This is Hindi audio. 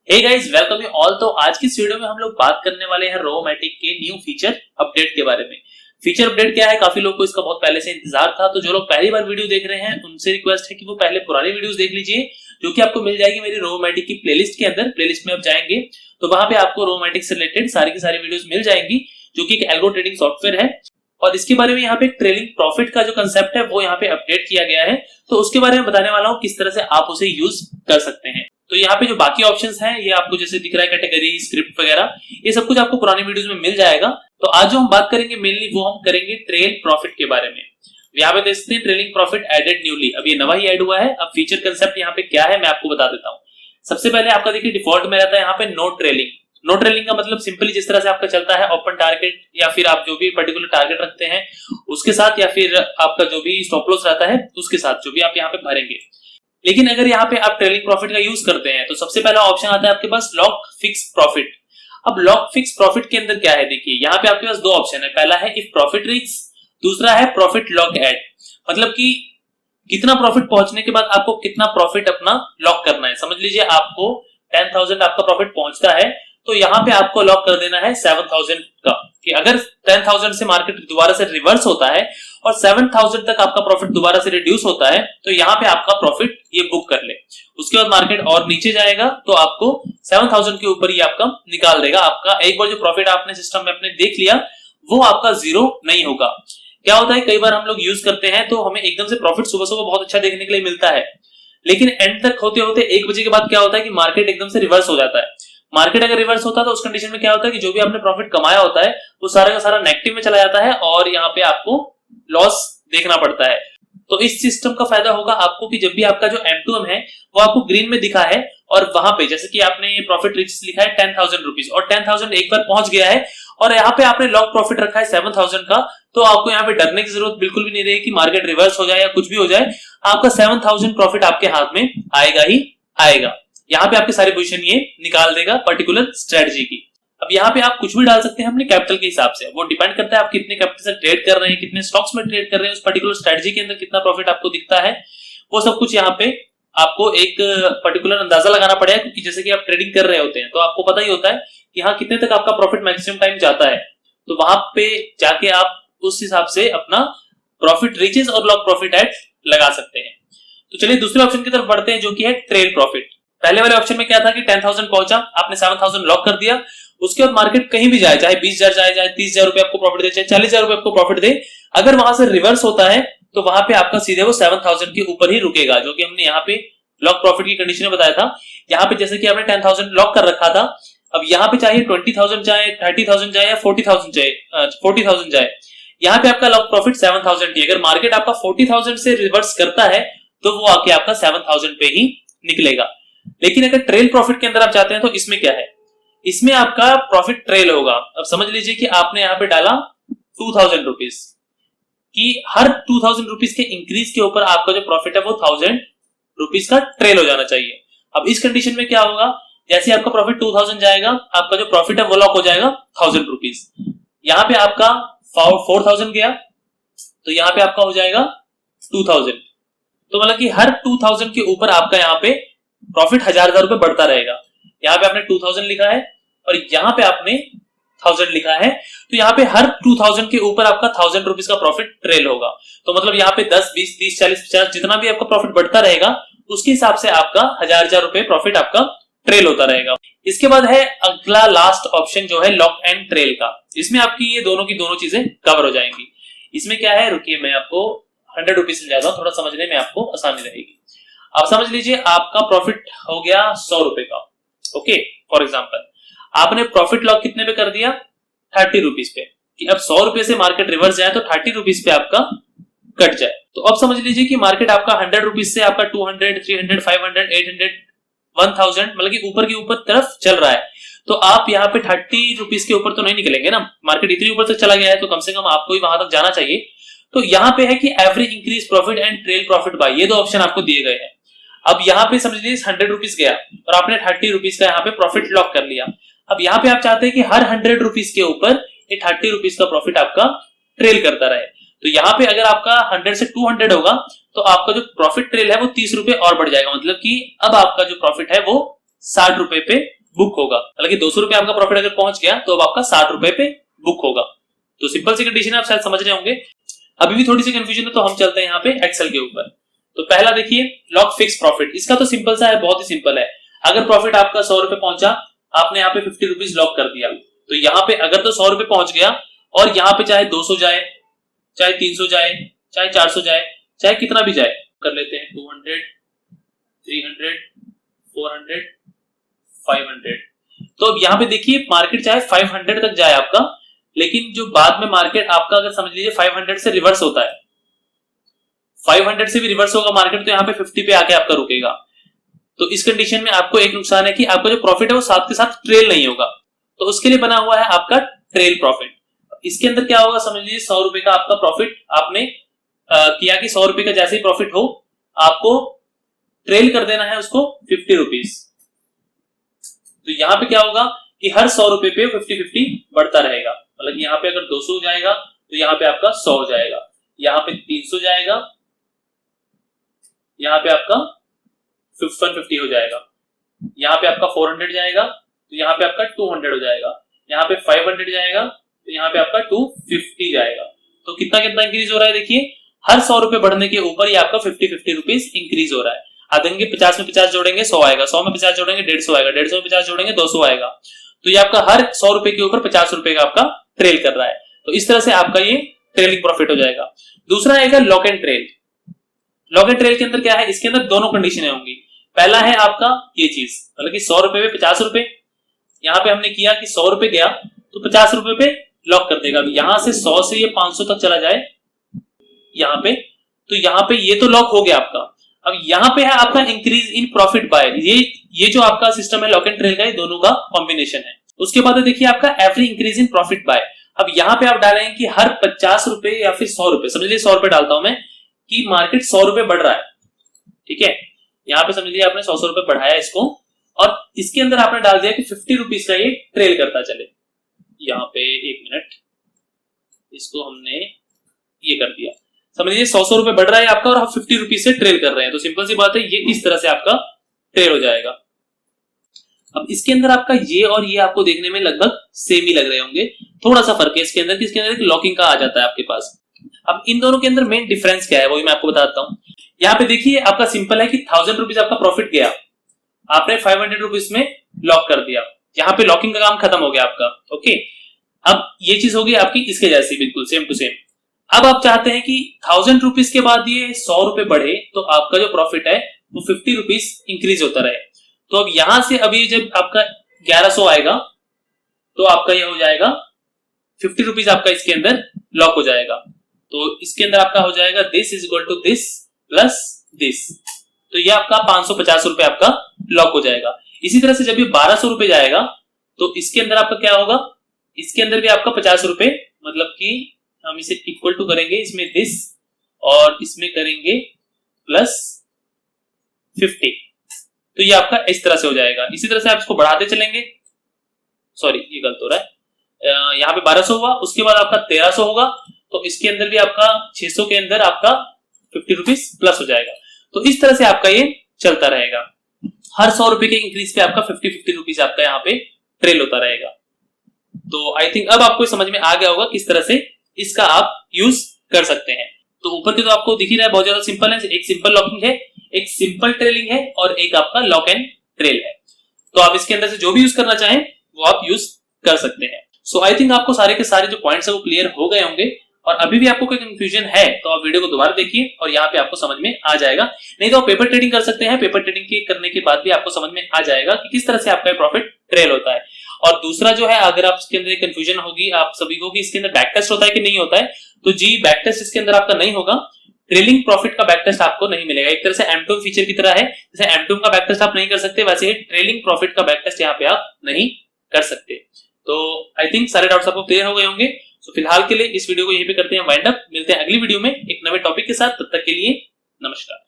Hey guys, welcome you all. तो आज की इस वीडियो में हम लोग बात करने वाले हैं रोबोमैटिक के न्यू फीचर अपडेट के बारे में। फीचर अपडेट क्या है, काफी लोगों को इसका बहुत पहले से इंतजार था। तो जो लोग पहली बार वीडियो देख रहे हैं उनसे रिक्वेस्ट है कि वो पहले पुरानी वीडियोस देख लीजिए, जो कि आपको मिल जाएगी मेरी रोबोमैटिक की प्लेलिस्ट के अंदर। प्लेलिस्ट में आप जाएंगे तो वहां पे आपको रोबोमैटिक से रिलेटेड सारी की सारी वीडियोस मिल जाएंगी, जो कि एक एल्गो ट्रेडिंग सॉफ्टवेयर है। और इसके बारे में यहाँ पे ट्रेलिंग प्रॉफिट का जो कंसेप्ट है वो यहाँ पे अपडेट किया गया है। तो उसके बारे में बताने वाला हूँ किस तरह से आप उसे यूज कर सकते हैं। तो यहाँ पे जो बाकी ऑप्शंस हैं ये आपको जैसे दिख रहा है कैटेगरी, स्क्रिप्ट वगैरह, ये सब कुछ आपको पुरानी वीडियोस में मिल जाएगा। तो आज जो हम बात करेंगे मेनली वो हम करेंगे ट्रेल प्रॉफिट के बारे में। यहाँ पे देखते हैं ट्रेलिंग प्रॉफिट एडेड न्यूली, अब ये नवा ही ऐड हुआ है। अब फीचर कंसेप्ट यहाँ पे क्या है मैं आपको बता देता हूँ। सबसे पहले आपका देखिए डिफॉल्ट में रहता है यहाँ पे नो ट्रेलिंग। नो ट्रेलिंग का मतलब सिंपली जिस तरह से आपका चलता है ओपन टारगेट, या फिर आप जो भी पर्टिकुलर टारगेट रखते हैं उसके साथ, या फिर आपका जो भी स्टॉप लॉस रहता है उसके साथ, जो भी आप यहाँ पे भरेंगे। लेकिन अगर यहाँ पे आप ट्रेलिंग प्रॉफिट का यूज करते हैं तो सबसे पहला ऑप्शन आता है आपके पास लॉक फिक्स प्रॉफिट। अब लॉक फिक्स प्रॉफिट के अंदर क्या है, देखिए यहाँ पे आपके पास दो ऑप्शन है। पहला है इफ प्रॉफिट रीच, दूसरा है प्रॉफिट लॉक एड। मतलब कि कितना प्रॉफिट पहुंचने के बाद आपको कितना प्रॉफिट अपना लॉक करना है। समझ लीजिए आपको 10,000 आपका प्रॉफिट पहुंचता है तो यहाँ पे आपको लॉक कर देना है 7,000 का, कि अगर 10,000 से मार्केट दोबारा से रिवर्स होता है और 7,000 तक आपका प्रॉफिट दोबारा से रिड्यूस होता है तो यहाँ पे आपका प्रॉफिट ये बुक कर ले। उसके बाद मार्केट और नीचे जाएगा तो आपको 7,000 के ऊपर ही आपका निकाल देगा। आपका एक बार जो प्रॉफिट आपने सिस्टम में अपने देख लिया वो आपका जीरो नहीं होगा। क्या होता है, कई बार हम लोग यूज करते हैं तो हमें एकदम से प्रॉफिट सुबह सुबह बहुत अच्छा देखने के लिए मिलता है, लेकिन एंड तक होते होते 1 बजे के बाद क्या होता है कि मार्केट एकदम से रिवर्स हो जाता है। मार्केट अगर रिवर्स होता है तो उस कंडीशन में क्या होता है कि जो भी आपने प्रॉफिट कमाया होता है वो सारा का सारा नेगेटिव में चला जाता है और यहाँ पे आपको लॉस देखना पड़ता है। तो इस सिस्टम का फायदा होगा आपको कि जब भी आपका जो M2M है वो आपको ग्रीन में दिखा है और वहां पे जैसे कि आपने प्रॉफिट रिच लिखा है 10,000 रुपीज और 10,000 एक बार पहुंच गया है और यहाँ पे आपने लॉक प्रॉफिट रखा है 7,000 का, तो आपको यहाँ पे डरने की जरूरत बिल्कुल भी नहीं रहेगी कि मार्केट रिवर्स हो जाए या कुछ भी हो जाए। आपका 7,000 प्रॉफिट आपके हाथ में आएगा ही आएगा। यहाँ पे आपके सारे पोजीशन ये निकाल देगा पर्टिकुलर स्ट्रेटजी की। अब यहाँ पे आप कुछ भी डाल सकते हैं अपने कैपिटल के हिसाब से, वो डिपेंड करता है आप कितने कैपिटल से ट्रेड कर रहे हैं, कितने स्टॉक्स में ट्रेड कर रहे हैं, उस पर्टिकुलर स्ट्रेटजी के अंदर कितना प्रॉफिट आपको दिखता है, वो सब कुछ यहाँ पे आपको एक पर्टिकुलर अंदाजा लगाना पड़ेगा। क्योंकि जैसे कि आप ट्रेडिंग कर रहे होते हैं तो आपको पता ही होता है कि हाँ कितने तक आपका प्रॉफिट मैक्सिमम टाइम जाता है, तो वहां पे जाके आप उस हिसाब से अपना प्रॉफिट रीचेस और लॉक प्रॉफिट एड लगा सकते हैं। तो चलिए दूसरे ऑप्शन की तरफ बढ़ते हैं, जो कि है ट्रेल प्रॉफिट। पहले वाले ऑप्शन में क्या था कि 10,000 पहुंचा, आपने 7,000 लॉक कर दिया। उसके बाद मार्केट कहीं भी जाए, चाहे 20,000 जाए, चाहे 30,000 रुपए आपको प्रॉफिट दे, चाहे 40,000 रुपए आपको प्रॉफिट दे, अगर वहां से रिवर्स होता है तो वहां पे आपका सीधे वो 7,000 के ऊपर ही रुकेगा, जो कि हमने यहाँ पे लॉक प्रॉफिट की कंडीशन में बताया था। यहाँ पे जैसे कि आपने 10,000 लॉक कर रखा था, अब यहाँ पे चाहिए 20,000 जाए, 30,000 जाए या 40,000 जाए, यहाँ पे आपका लॉक प्रॉफिट 7,000 ही। अगर मार्केट आपका 40,000 से रिवर्स करता है तो वो आके आपका 7,000 पे ही निकलेगा। लेकिन अगर ट्रेल प्रॉफिट के अंदर आप जाते हैं तो इसमें क्या है, इसमें आपका प्रॉफिट ट्रेल होगा। अब समझ लीजिए कि आपने यहाँ पे डाला 2,000 रुपीज, कि हर 2,000 रुपीज के इंक्रीज के ऊपर आपका जो प्रॉफिट है वो 1,000 रुपीज का ट्रेल हो जाना चाहिए। अब इस कंडीशन में क्या होगा, जैसे आपका प्रॉफिट 2,000 जाएगा, आपका जो प्रॉफिट है वो लॉक हो जाएगा 1,000 रुपीज। यहाँ पे आपका 4,000 गया तो यहाँ पे आपका हो जाएगा 2,000। तो मतलब कि हर 2,000 के ऊपर आपका यहाँ पे प्रॉफिट 1,000 रुपए बढ़ता रहेगा। यहाँ पे आपने 2,000 लिखा है और यहाँ पे आपने 1,000 लिखा है, तो यहाँ पे हर 2,000 के ऊपर आपका 1,000 रुपीज का प्रॉफिट ट्रेल होगा। तो मतलब यहाँ पे 10, 20, 30, 40, 50 जितना भी आपका प्रॉफिट बढ़ता रहेगा उसके हिसाब से आपका 1,000 रुपए प्रॉफिट आपका ट्रेल होता रहेगा। इसके बाद है अगला लास्ट ऑप्शन जो है लॉक एंड ट्रेल का। इसमें आपकी ये दोनों की दोनों चीजें कवर हो जाएंगी। इसमें क्या है, रुकिए मैं आपको 100 रुपीज से जाता हूँ, थोड़ा समझने में आपको आसानी रहेगी। आप समझ लीजिए आपका प्रॉफिट हो गया 100 रुपए का, ओके फॉर एग्जाम्पल। आपने प्रॉफिट लॉक कितने पे कर दिया, 30 रुपीज पे, कि अब 100 रुपए से मार्केट रिवर्स जाए तो 30 रुपीज पे आपका कट जाए। तो अब समझ लीजिए कि मार्केट आपका 100 रुपीज से आपका 200, 300, 500, 800, 1,000 मतलब कि ऊपर की ऊपर तरफ चल रहा है। तो आप यहाँ पे 30 रुपीज के ऊपर तो नहीं निकलेंगे ना, मार्केट इतनी ऊपर तक चला गया है तो कम से कम आपको ही वहां तक जाना चाहिए। तो यहाँ पे है कि average increase profit and trail profit by, ये दो ऑप्शन आपको दिए गए हैं। अब यहाँ पे समझ लीजिए 100 रुपीज गया और आपने 30 रुपीज का यहाँ पे प्रॉफिट लॉक कर लिया। अब यहाँ पे आप चाहते हैं कि हर 100 रुपीज के ऊपर ये 30 रुपीज का प्रॉफिट आपका ट्रेल करता रहे। तो यहाँ पे अगर आपका 100 से 200 होगा तो आपका जो प्रॉफिट ट्रेल है वो 30 रुपए और बढ़ जाएगा। मतलब कि अब आपका जो प्रॉफिट है वो 60 रुपए पे बुक होगा। हालांकि 200 रुपए आपका प्रॉफिट अगर पहुंच गया तो अब आपका 60 रुपए पे बुक होगा। तो सिंपल सी कंडीशन आप शायद समझ रहे होंगे। अभी भी थोड़ी सी कंफ्यूजन है तो हम चलते हैं यहाँ पे एक्सेल के ऊपर। तो पहला देखिए लॉक फिक्स प्रॉफिट, इसका तो सिंपल सा है, बहुत ही सिंपल है। अगर प्रॉफिट आपका 100 रुपए पहुंचा, आपने यहाँ पे 50 रुपीज लॉक कर दिया, तो यहाँ पे अगर तो 100 रुपए पहुंच गया और यहाँ पे चाहे 200 जाए, चाहे 300 जाए, चाहे 400 जाए, चाहे कितना भी जाए, कर लेते हैं 200, 300, 400, 500। तो अब यहाँ पे देखिए मार्केट चाहे 500 तक जाए आपका, लेकिन जो बाद में मार्केट आपका अगर समझ लीजिए 500 से रिवर्स होता है, 500 से भी रिवर्स होगा मार्केट, तो यहाँ पे 50 पे आके आपका रुकेगा। तो इस कंडीशन में आपको एक नुकसान है कि आपका जो प्रॉफिट है वो साथ के साथ ट्रेल नहीं होगा, तो उसके लिए बना हुआ है आपका ट्रेल प्रॉफिट। इसके अंदर क्या होगा समझ लीजिए 100 रुपए का आपका प्रॉफिट आपने किया कि 100 रुपए का जैसे ही प्रॉफिट हो आपको ट्रेल कर देना है उसको 50 रुपीज। तो यहाँ पे क्या होगा कि हर 100 रुपए पे 50-50 बढ़ता रहेगा। मतलब यहाँ पे अगर 200 जाएगा तो यहाँ पे आपका 100 जाएगा, यहाँ पे 300 जाएगा, यहाँ पे आपका 150 हो जाएगा, यहाँ पे आपका 400 जाएगा तो यहाँ पे आपका 200 हो जाएगा, यहाँ पे 500 जाएगा तो यहाँ पे आपका 250 जाएगा। तो कितना कितना इंक्रीज हो रहा है देखिए, हर 100 रुपए बढ़ने के ऊपर ये आपका 50-50 रुपीज इंक्रीज हो रहा है। आधेंगे 50 में 50 जोड़ेंगे 100 आएगा, 100 में 50 जोड़ेंगे 150 आएगा, 150 में 50 जोड़ेंगे 200 आएगा। तो ये आपका हर 100 रुपए के ऊपर 50 रुपए का आपका ट्रेल कर रहा है। तो इस तरह से आपका ये ट्रेलिंग प्रॉफिट हो जाएगा। दूसरा आएगा lock and trail. Lock and trail के अंदर क्या है, इसके अंदर दोनों कंडीशनें होंगी। पहला है आपका ये चीज, मतलब कि 100 रुपए पे 50 रुपए, यहाँ पे हमने किया कि 100 रुपए गया तो 50 रुपए पे लॉक कर देगा। यहां से 100 से ये 500 तक चला जाए यहाँ पे, तो यहाँ पे ये तो लॉक हो गया आपका। अब यहाँ पे है आपका इंक्रीज इन प्रॉफिट बाय, ये जो आपका सिस्टम है लॉक एंड ट्रेल का, ये दोनों का कॉम्बिनेशन है। उसके बाद देखिए आपका every increase in profit by. अब यहाँ पे आप डालेंगे कि हर 50 रुपए या फिर 100 रुपए, समझ लीजिए 100 रुपए डालता हूं मैं कि मार्केट 100 रुपए बढ़ रहा है, ठीक है। यहाँ पे समझ लीजिए आपने 100 रुपए बढ़ाया इसको, और इसके अंदर आपने डाल दिया कि 50 रुपीज का ये ट्रेल करता चले। यहाँ पे एक मिनट, इसको हमने ये कर दिया, समझ लीजिए 100 रुपए बढ़ रहा है आपका और हम 50 रुपीज से ट्रेल कर रहे हैं। तो सिंपल सी बात है, ये इस तरह से आपका ट्रेल हो जाएगा। अब इसके अंदर आपका ये और ये आपको देखने में लगभग सेम ही लग रहे होंगे, थोड़ा सा फर्क है इसके अंदर कि इसके अंदर एक लॉकिंग का आ जाता है आपके पास। अब इन दोनों के अंदर मेन डिफरेंस क्या है वो मैं आपको बताता हूँ। यहाँ पे देखिए आपका सिंपल है कि 1000 रुपीज आपका प्रॉफिट गया, आपने 500 रुपीज में लॉक कर दिया, यहाँ पे लॉकिंग का काम खत्म हो गया आपका। ओके, अब ये चीज होगी आपकी इसके जैसी बिल्कुल सेम टू सेम। अब आप चाहते हैं कि 1000 रुपीज के बाद ये 100 रुपए बढ़े तो आपका जो प्रॉफिट है वो 50 रुपीज इंक्रीज होता रहे। तो अब यहां से अभी जब आपका 1100 आएगा तो आपका ये हो जाएगा 50 रुपीज आपका इसके अंदर लॉक हो जाएगा। तो इसके अंदर आपका हो जाएगा this is equal to this plus this, तो ये आपका 550 रुपए आपका लॉक हो जाएगा। इसी तरह से जब ये 1200 रुपए जाएगा तो इसके अंदर आपका क्या होगा, इसके अंदर भी आपका 50 रुपए, मतलब कि हम इसे इक्वल टू करेंगे, इसमें दिस और इसमें करेंगे प्लस 50, तो ये आपका इस तरह से हो जाएगा। इसी तरह से आप इसको बढ़ाते चलेंगे, सॉरी ये गलत हो रहा है, यहाँ पे 1200 हुआ, उसके बाद आपका 1300 होगा, तो इसके अंदर भी आपका 600 के अंदर आपका 50 रुपीज प्लस हो जाएगा। तो इस तरह से आपका ये चलता रहेगा, हर 100 रुपए के इंक्रीज पे आपका 50-50 रुपीज आपका यहाँ पे ट्रेल होता रहेगा। तो आई थिंक अब आपको समझ में आ गया होगा किस तरह से इसका आप यूज कर सकते हैं। तो ऊपर के तो आपको दिख ही रहा है, बहुत ज्यादा सिंपल है, एक सिंपल लॉकिंग है, एक सिंपल ट्रेलिंग है और एक आपका लॉक एंड ट्रेल है। तो आप इसके अंदर से जो भी यूज करना चाहें वो आप यूज कर सकते हैं। सो आई थिंक आपको सारे के सारे जो पॉइंट्स है वो क्लियर हो गए होंगे, और अभी भी आपको कोई कंफ्यूजन है तो आप वीडियो को दोबारा देखिए और यहाँ पे आपको समझ में आ जाएगा। नहीं तो आप पेपर ट्रेडिंग कर सकते हैं, पेपर ट्रेडिंग के करने के बाद भी आपको समझ में आ जाएगा कि किस तरह से आपका प्रॉफिट ट्रेल होता है। और दूसरा जो है, अगर आप इसके अंदर कंफ्यूजन होगी आप सभी को कि इसके अंदर बैक टेस्ट होता है कि नहीं होता है, तो जी बैक टेस्ट इसके अंदर आपका नहीं होगा, ट्रेलिंग प्रॉफिट का बैक टेस्ट आपको नहीं मिलेगा। एक तरह से M2 फीचर की तरह है, जैसे M2 का बैक टेस्ट आप नहीं कर सकते वैसे ही ट्रेलिंग प्रॉफिट का बैक टेस्ट यहाँ पे आप नहीं कर सकते। तो आई थिंक सारे डाउट्स आपको क्लियर हो गए होंगे। सो फिलहाल के लिए इस वीडियो को यहीं पे करते हैं वाइंड अप, मिलते हैं अगली वीडियो में एक नए टॉपिक के साथ, तब तक के लिए नमस्कार।